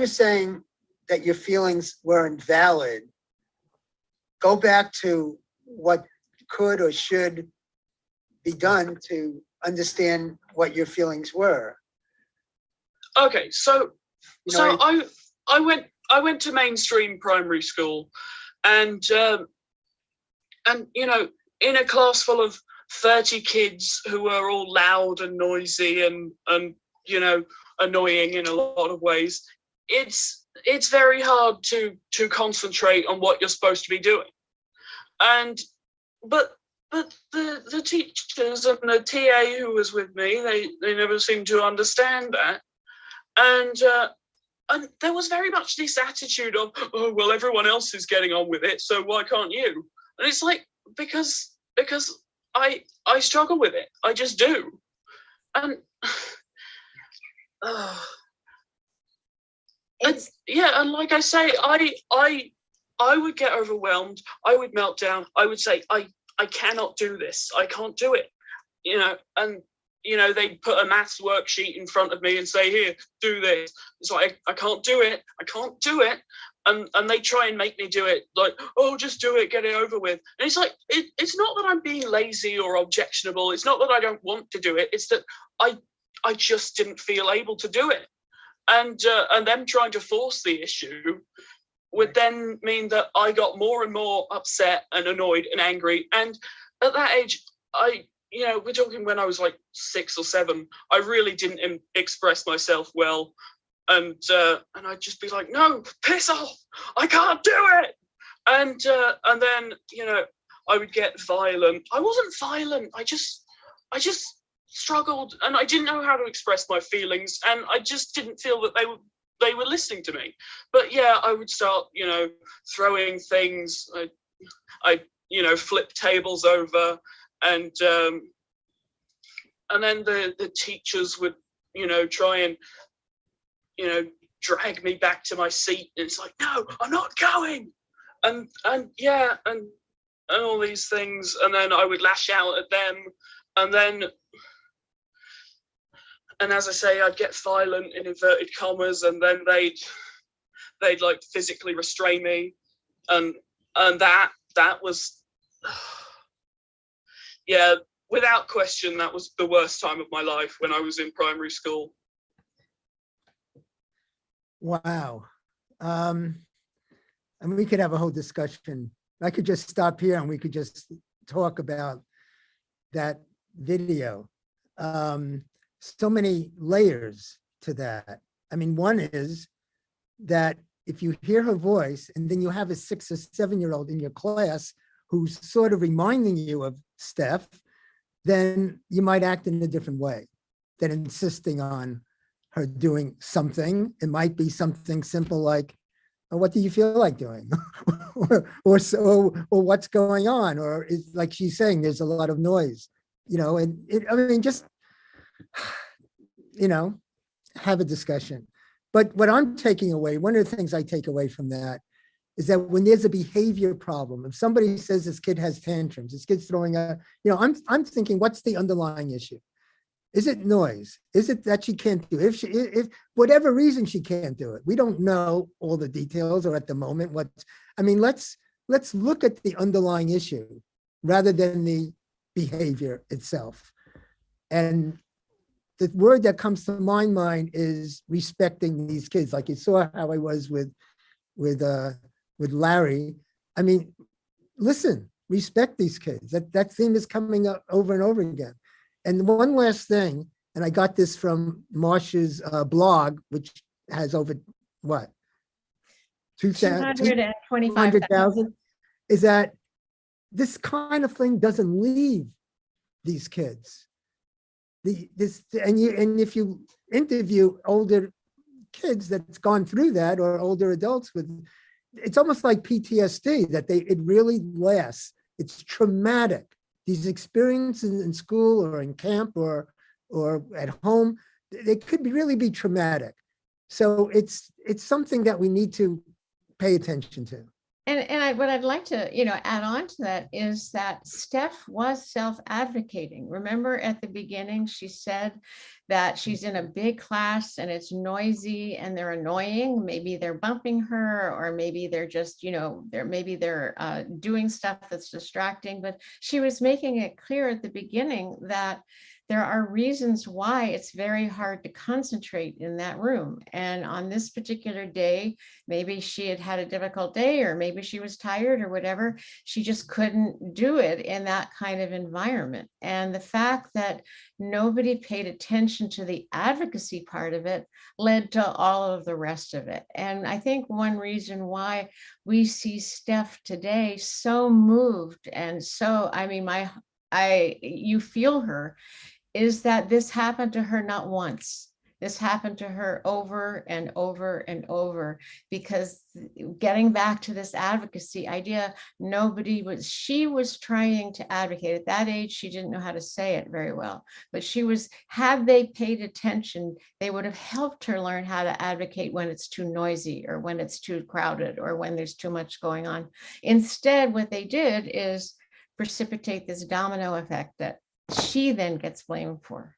you're saying that your feelings weren't valid, go back to what could or should be done to understand what your feelings were. Okay, so You know, I went to mainstream primary school, and you know, in a class full of 30 kids who were all loud and noisy and you know, annoying in a lot of ways, it's very hard to concentrate on what you're supposed to be doing. And but the teachers and the TA who was with me, they never seemed to understand that. And there was very much this attitude of, oh, well, everyone else is getting on with it, so why can't you? And it's like, because I struggle with it. I just do. And yeah, and like I say, I would get overwhelmed. I would melt down. I would say, I cannot do this. I can't do it. You know, and you know, they'd put a maths worksheet in front of me and say, here, do this. It's like, I can't do it. I can't do it. And they try and make me do it, like, oh, just do it, get it over with. And it's like, it's not that I'm being lazy or objectionable. It's not that I don't want to do it. It's that I just didn't feel able to do it. And them trying to force the issue would then mean that I got more and more upset and annoyed and angry. And at that age, you know, we're talking when I was like 6 or 7, I really didn't express myself well. And I'd just be like, no, piss off, I can't do it. And then, you know, I would get violent. I wasn't violent. I just struggled, and I didn't know how to express my feelings, and I just didn't feel that they were listening to me. But yeah, I would start, you know, throwing things. I you know, flip tables over, and then the teachers would, you know, try and, you know, drag me back to my seat, and it's like, no, I'm not going. And yeah, and all these things, and then I would lash out at them, and as I say, I'd get violent in inverted commas, and then they'd like physically restrain me, and that was, yeah, without question, that was the worst time of my life when I was in primary school. wow. And we could have a whole discussion. I could just stop here and we could just talk about that video. So many layers to that. I mean, one is that if you hear her voice and then you have a 6 or 7-year-old in your class who's sort of reminding you of Steph, then you might act in a different way than insisting on her doing something. It might be something simple like, oh, what do you feel like doing? or what's going on? Or it's like she's saying, there's a lot of noise, you know, and I mean, just, you know, have a discussion. But what I'm taking away, one of the things I take away from that is that when there's a behavior problem, if somebody says this kid has tantrums, this kid's throwing a, you know, I'm thinking, what's the underlying issue? Is it noise? Is it that she can't do it? If whatever reason she can't do it, we don't know all the details or at the moment what's, I mean, let's look at the underlying issue rather than the behavior itself. And the word that comes to my mind is respecting these kids. Like you saw how I was with Larry. I mean, listen, respect these kids. That theme is coming up over and over again. And one last thing, and I got this from Marsha's blog, which has over what? 225,000, is that this kind of thing doesn't leave these kids. And if you interview older kids that's gone through that, or older adults with, it's almost like PTSD, that it really lasts. It's traumatic. These experiences in school or in camp or at home, they could really be traumatic. So it's something that we need to pay attention to. What I'd like to, add on to that is that Steph was self-advocating. Remember at the beginning, she said that she's in a big class and it's noisy and they're annoying. Maybe they're bumping her, or maybe they're just, they're doing stuff that's distracting. But she was making it clear at the beginning that there are reasons why it's very hard to concentrate in that room. And on this particular day, maybe she had had a difficult day, or maybe she was tired or whatever. She just couldn't do it in that kind of environment. And the fact that nobody paid attention to the advocacy part of it led to all of the rest of it. And I think one reason why we see Steph today so moved and so, you feel her, is that this happened to her not once. This happened to her over and over and over, because getting back to this advocacy idea, she was trying to advocate. At that age, she didn't know how to say it very well, but had they paid attention, they would have helped her learn how to advocate when it's too noisy, or when it's too crowded, or when there's too much going on. Instead, what they did is precipitate this domino effect that she then gets blamed for.